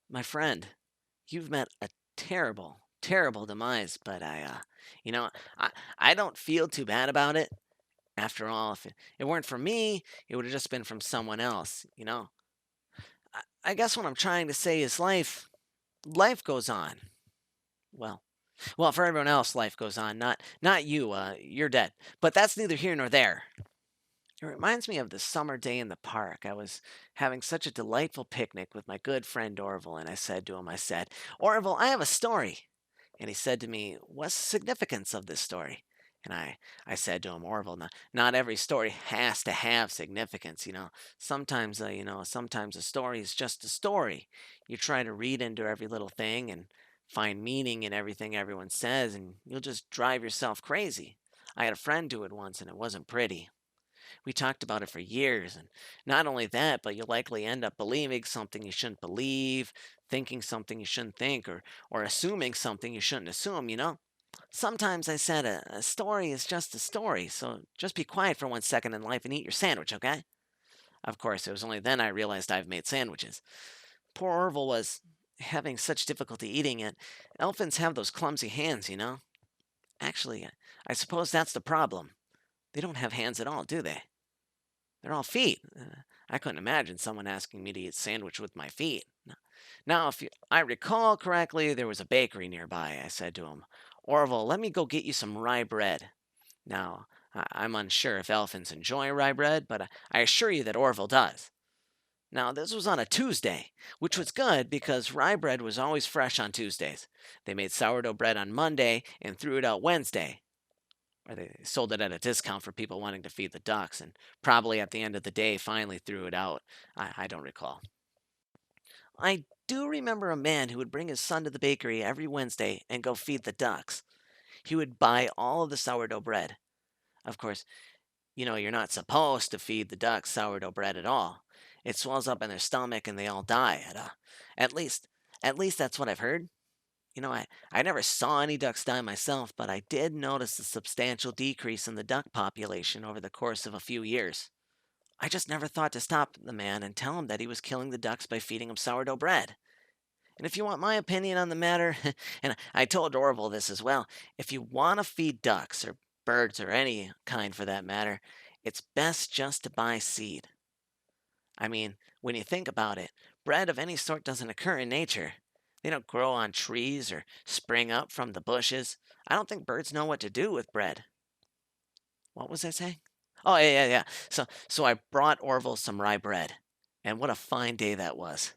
My friend, you've met a terrible, terrible demise, but you know, I, I don't feel too bad about it. After all, if it weren't for me, it would have just been from someone else. I guess what I'm trying to say is life goes on. Well, well, for everyone else, life goes on. Not you. You're dead. But that's neither here nor there. It reminds me of the summer day in the park. I was having such a delightful picnic with my good friend Orville, and I said, Orville, I have a story. And he said to me, what's the significance of this story? And I said to him, Orville, not every story has to have significance. Sometimes a story is just a story. You try to read into every little thing and find meaning in everything everyone says, and you'll just drive yourself crazy. I had a friend do it once, and it wasn't pretty. We talked about it for years. And not only that, but you'll likely end up believing something you shouldn't believe, thinking something you shouldn't think, or assuming something you shouldn't assume. Sometimes I said a story is just a story, so just be quiet for 1 second in life and eat your sandwich, okay? Of course, it was only then I realized I've made sandwiches. Poor Orville was having such difficulty eating it. Elephants have those clumsy hands. Actually, I suppose that's the problem. They don't have hands at all, do they? They're all feet. I couldn't imagine someone asking me to eat a sandwich with my feet. Now, if I recall correctly, there was a bakery nearby. I said to him, Orville, let me go get you some rye bread. Now, I'm unsure if elephants enjoy rye bread, but I assure you that Orville does. Now, this was on a Tuesday, which was good because rye bread was always fresh on Tuesdays. They made sourdough bread on Monday and threw it out Wednesday, or they sold it at a discount for people wanting to feed the ducks, and probably at the end of the day finally threw it out. I don't recall. I do remember a man who would bring his son to the bakery every Wednesday and go feed the ducks. He would buy all of the sourdough bread. Of course, you're not supposed to feed the ducks sourdough bread at all. It swells up in their stomach and they all die. At least, at least that's what I've heard. I never saw any ducks die myself, but I did notice a substantial decrease in the duck population over the course of a few years. I just never thought to stop the man and tell him that he was killing the ducks by feeding them sourdough bread. And if you want my opinion on the matter, and I told Orville this as well, if you want to feed ducks or birds or any kind for that matter, it's best just to buy seed. I mean, when you think about it, bread of any sort doesn't occur in nature. They don't grow on trees or spring up from the bushes. I don't think birds know what to do with bread. What was I saying? Oh, yeah, yeah, yeah. So I brought Orville some rye bread. And what a fine day that was.